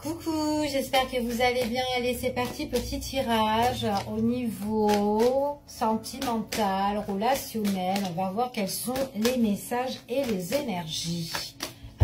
Coucou, j'espère que vous allez bien. Allez, c'est parti, petit tirage au niveau sentimental, relationnel. On va voir quels sont les messages et les énergies.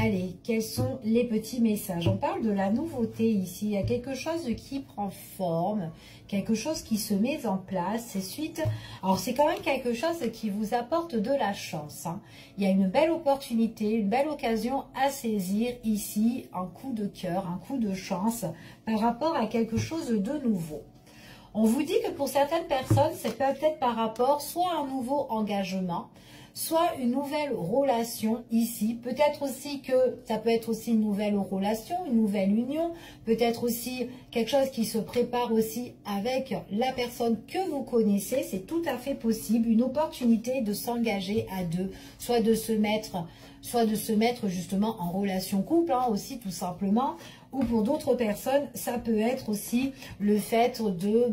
Allez, quels sont les petits messages? On parle de la nouveauté ici. Il y a quelque chose qui prend forme, quelque chose qui se met en place. C'est suite. Alors, c'est quand même quelque chose qui vous apporte de la chance, hein. Il y a une belle opportunité, une belle occasion à saisir ici. Un coup de cœur, un coup de chance par rapport à quelque chose de nouveau. On vous dit que pour certaines personnes, c'est peut-être par rapport soit à un nouveau engagement, soit une nouvelle relation ici. Peut-être aussi que ça peut être aussi une nouvelle relation, une nouvelle union. Peut-être aussi quelque chose qui se prépare aussi avec la personne que vous connaissez. C'est tout à fait possible. Une opportunité de s'engager à deux, soit de se mettre justement en relation couple, hein, aussi tout simplement. Ou pour d'autres personnes, ça peut être aussi le fait de...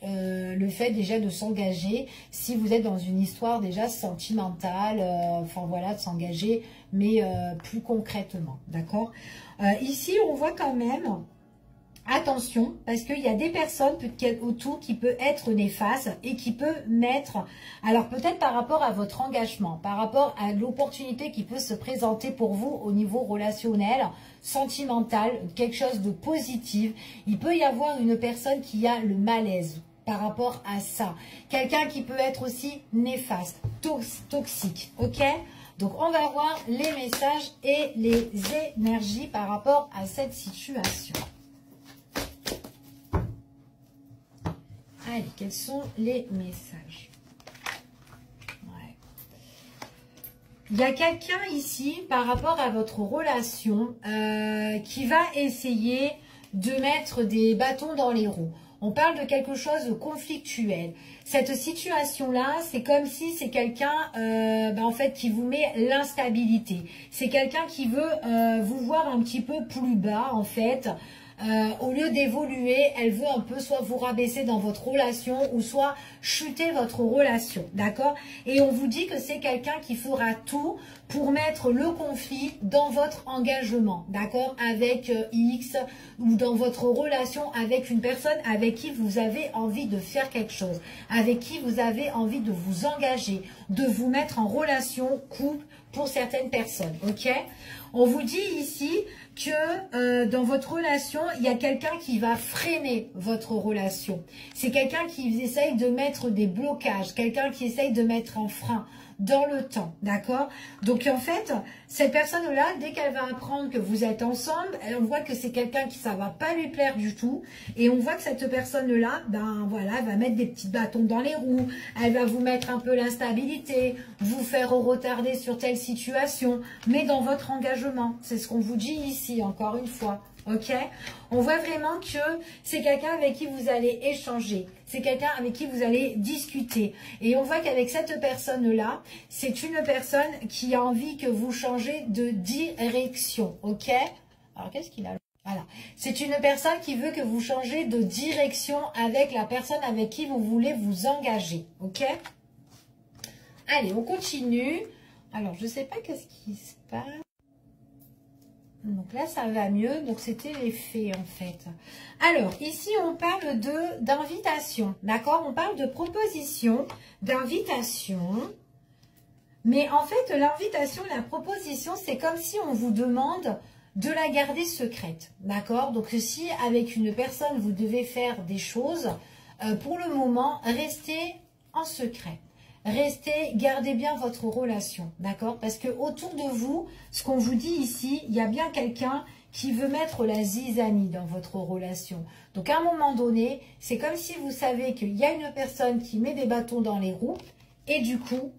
le fait déjà de s'engager, si vous êtes dans une histoire déjà sentimentale, enfin voilà, de s'engager, mais plus concrètement, d'accord. Ici, on voit quand même, attention, parce qu'il y a des personnes autour qui peuvent être néfastes et qui peuvent mettre, alors peut-être par rapport à votre engagement, par rapport à l'opportunité qui peut se présenter pour vous au niveau relationnel, sentimental, quelque chose de positif. Il peut y avoir une personne qui a le malaise par rapport à ça. Quelqu'un qui peut être aussi néfaste, toxique, ok? Donc, on va voir les messages et les énergies par rapport à cette situation. Allez, quels sont les messages? Il y a quelqu'un ici, par rapport à votre relation, qui va essayer de mettre des bâtons dans les roues. On parle de quelque chose de conflictuel. Cette situation-là, c'est comme si c'est quelqu'un en fait, qui vous met l'instabilité. C'est quelqu'un qui veut vous voir un petit peu plus bas, en fait. Au lieu d'évoluer, elle veut un peu soit vous rabaisser dans votre relation ou soit chuter votre relation, d'accord? Et on vous dit que c'est quelqu'un qui fera tout pour mettre le conflit dans votre engagement, d'accord? Avec X ou dans votre relation avec une personne avec qui vous avez envie de faire quelque chose, avec qui vous avez envie de vous engager, de vous mettre en relation, couple, pour certaines personnes, ok? On vous dit ici que dans votre relation, il y a quelqu'un qui va freiner votre relation. C'est quelqu'un qui essaye de mettre des blocages, quelqu'un qui essaye de mettre un frein dans le temps, d'accord? Donc en fait, cette personne-là, dès qu'elle va apprendre que vous êtes ensemble, on voit que c'est quelqu'un qui ça va pas lui plaire du tout, et on voit que cette personne-là, voilà, elle va mettre des petits bâtons dans les roues, elle va vous mettre un peu l'instabilité, vous faire retarder sur telle situation, mais dans votre engagement, c'est ce qu'on vous dit ici, encore une fois. Ok, on voit vraiment que c'est quelqu'un avec qui vous allez échanger, c'est quelqu'un avec qui vous allez discuter. Et on voit qu'avec cette personne-là, c'est une personne qui a envie que vous changez de direction. Ok, alors qu'est-ce qu'il a? Voilà, c'est une personne qui veut que vous changez de direction avec la personne avec qui vous voulez vous engager. Ok, allez, on continue. Alors, je ne sais pas qu'est-ce qui se passe. Donc là, ça va mieux. Donc, c'était les faits, en fait. Alors, ici, on parle d'invitation. D'accord? On parle de proposition, d'invitation. Mais en fait, l'invitation, la proposition, c'est comme si on vous demande de la garder secrète. D'accord? Donc, si avec une personne, vous devez faire des choses, pour le moment, restez en secret. Restez, gardez bien votre relation, d'accord? Parce que autour de vous, ce qu'on vous dit ici, il y a bien quelqu'un qui veut mettre la zizanie dans votre relation. Donc, à un moment donné, c'est comme si vous savez qu'il y a une personne qui met des bâtons dans les roues et du coup,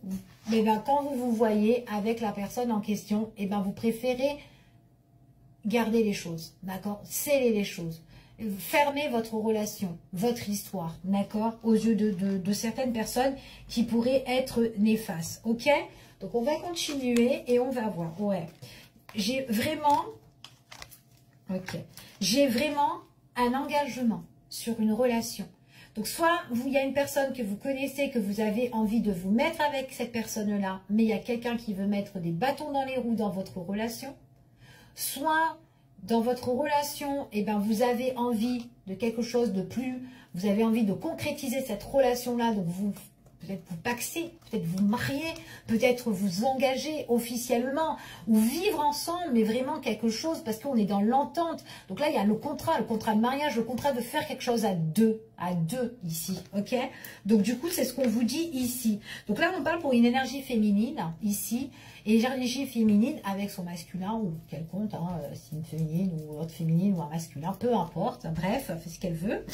quand vous vous voyez avec la personne en question, vous préférez garder les choses, d'accord? Sceller les choses. Fermez votre relation, votre histoire, d'accord, aux yeux de certaines personnes qui pourraient être néfastes, ok? Donc, on va continuer et on va voir. Ouais, j'ai vraiment un engagement sur une relation. Donc, soit il y a une personne que vous connaissez, que vous avez envie de vous mettre avec cette personne-là, mais il y a quelqu'un qui veut mettre des bâtons dans les roues dans votre relation. Soit dans votre relation, eh ben, vous avez envie de quelque chose de plus, vous avez envie de concrétiser cette relation-là, donc vous peut-être vous paxer, peut-être vous marier, peut-être vous engager officiellement ou vivre ensemble, mais vraiment quelque chose parce qu'on est dans l'entente. Donc là, il y a le contrat de mariage, le contrat de faire quelque chose à deux ici, ok? Donc du coup, c'est ce qu'on vous dit ici. Donc là, on parle pour une énergie féminine ici, et énergie féminine avec son masculin ou quelconque, hein, si une féminine ou autre féminine ou un masculin, peu importe, bref, fait ce qu'elle veut.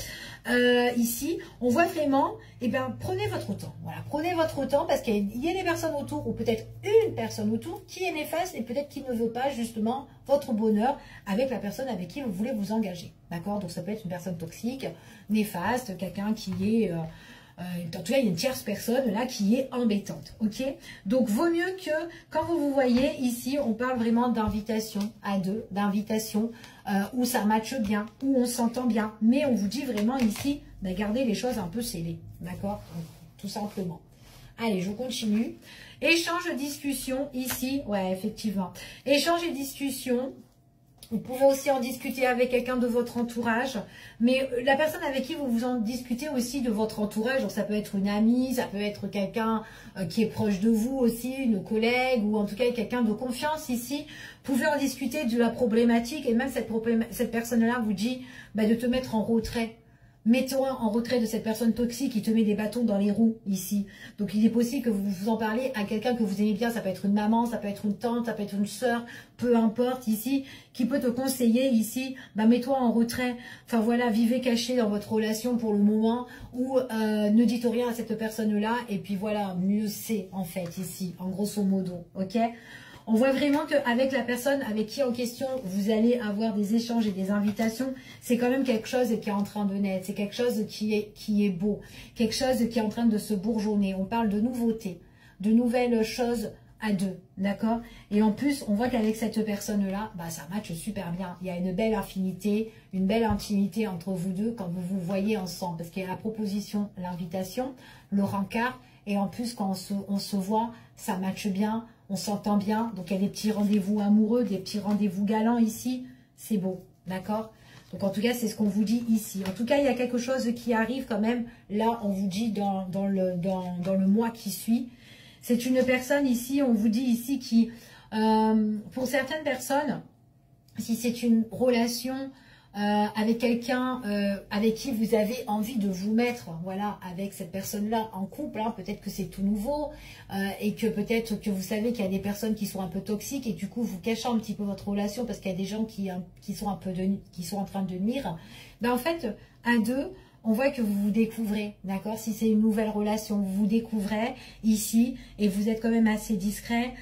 Ici, on voit vraiment, eh bien, prenez votre temps. Voilà, prenez votre temps parce qu'il y a des personnes autour, ou peut-être une personne autour, qui est néfaste et peut-être qui ne veut pas justement votre bonheur avec la personne avec qui vous voulez vous engager. D'accord? Donc ça peut être une personne toxique, néfaste, quelqu'un qui est... en tout cas, il y a une tierce personne là qui est embêtante, ok? Donc, vaut mieux que, quand vous vous voyez ici, on parle vraiment d'invitation à deux, d'invitation où ça matche bien, où on s'entend bien. Mais on vous dit vraiment ici, de garder les choses un peu scellées, d'accord? Tout simplement. Allez, je continue. Échange de discussion ici, ouais, effectivement. Échange et discussion. Vous pouvez aussi en discuter avec quelqu'un de votre entourage, mais la personne avec qui vous en discutez aussi de votre entourage, donc ça peut être une amie, ça peut être quelqu'un qui est proche de vous aussi, une collègue, ou en tout cas quelqu'un de confiance ici. Vous pouvez en discuter de la problématique, et même cette personne-là vous dit bah, de te mettre en retrait. Mets-toi en retrait de cette personne toxique qui te met des bâtons dans les roues ici. Donc il est possible que vous vous en parlez à quelqu'un que vous aimez bien. Ça peut être une maman, ça peut être une tante, ça peut être une sœur, peu importe ici, qui peut te conseiller ici. Bah mets-toi en retrait. Enfin voilà, vivez caché dans votre relation pour le moment, ou ne dites rien à cette personne-là. Et puis voilà, mieux c'est en fait ici, en grosso modo, ok? On voit vraiment qu'avec la personne avec qui en question vous allez avoir des échanges et des invitations, c'est quand même quelque chose qui est en train de naître, c'est quelque chose qui est beau, quelque chose qui est en train de se bourgeonner. On parle de nouveautés, de nouvelles choses à deux, d'accord? Et en plus, on voit qu'avec cette personne-là, bah, ça matche super bien. Il y a une belle affinité, une belle intimité entre vous deux quand vous vous voyez ensemble, parce qu'il y a la proposition, l'invitation, le rencard, et en plus, quand on se voit, ça matche bien, on s'entend bien. Donc, il y a des petits rendez-vous amoureux, des petits rendez-vous galants ici. C'est beau, d'accord? Donc, en tout cas, c'est ce qu'on vous dit ici. En tout cas, il y a quelque chose qui arrive quand même. Là, on vous dit dans le mois qui suit. C'est une personne ici, on vous dit ici, qui, pour certaines personnes, si c'est une relation avec quelqu'un avec qui vous avez envie de vous mettre, voilà, avec cette personne-là en couple, hein, peut-être que c'est tout nouveau et que peut-être que vous savez qu'il y a des personnes qui sont un peu toxiques et du coup vous cachez un petit peu votre relation parce qu'il y a des gens qui sont qui sont en train de nuire. Ben en fait, à deux, on voit que vous vous découvrez, d'accord? Si c'est une nouvelle relation, vous vous découvrez ici et vous êtes quand même assez discret,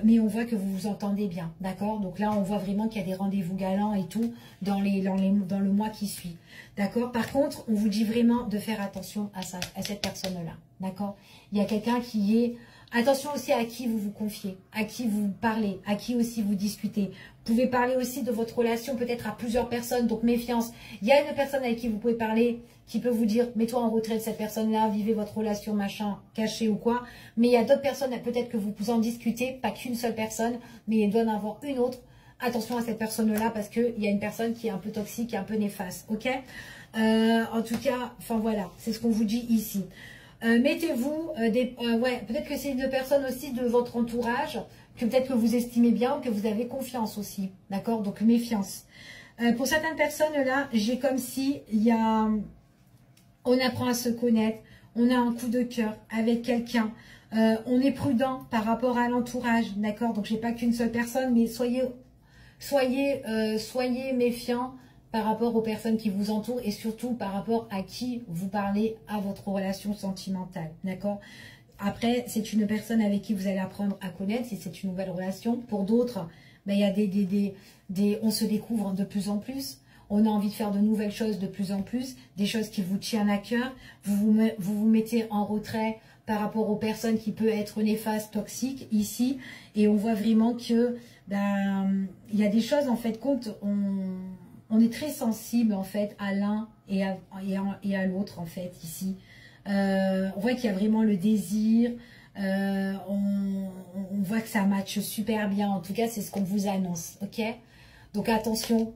mais on voit que vous vous entendez bien, d'accord? Donc là, on voit vraiment qu'il y a des rendez-vous galants et tout dans le mois qui suit, d'accord? Par contre, on vous dit vraiment de faire attention à cette personne-là, d'accord? Il y a quelqu'un qui est... Attention aussi à qui vous vous confiez, à qui vous parlez, à qui aussi vous discutez. Vous pouvez parler aussi de votre relation peut-être à plusieurs personnes, donc méfiance. Il y a une personne avec qui vous pouvez parler qui peut vous dire, mets-toi en retrait de cette personne-là, vivez votre relation, machin, caché ou quoi. Mais il y a d'autres personnes, peut-être que vous en discutez, pas qu'une seule personne, mais il doit y en avoir une autre. Attention à cette personne-là parce qu'il y a une personne qui est un peu toxique et un peu néfaste, ok? En tout cas, enfin voilà, c'est ce qu'on vous dit ici. Mettez-vous ouais, peut-être que c'est une personne aussi de votre entourage que peut-être que vous estimez bien ou que vous avez confiance aussi, d'accord? Donc méfiance. Pour certaines personnes là, j'ai comme si on apprend à se connaître, on a un coup de cœur avec quelqu'un, on est prudent par rapport à l'entourage, d'accord? Donc j'ai pas qu'une seule personne, mais soyez méfiants par rapport aux personnes qui vous entourent et surtout par rapport à qui vous parlez à votre relation sentimentale, d'accord? Après, c'est une personne avec qui vous allez apprendre à connaître si c'est une nouvelle relation. Pour d'autres, ben, il y a on se découvre de plus en plus. On a envie de faire de nouvelles choses de plus en plus, des choses qui vous tiennent à cœur. Vous vous mettez en retrait par rapport aux personnes qui peuvent être néfastes, toxiques ici. Et on voit vraiment que ben, il y a des choses, en fait, on est très sensible en fait à l'un et à l'autre en fait ici. On voit qu'il y a vraiment le désir, on voit que ça matche super bien, en tout cas c'est ce qu'on vous annonce, ok? Donc attention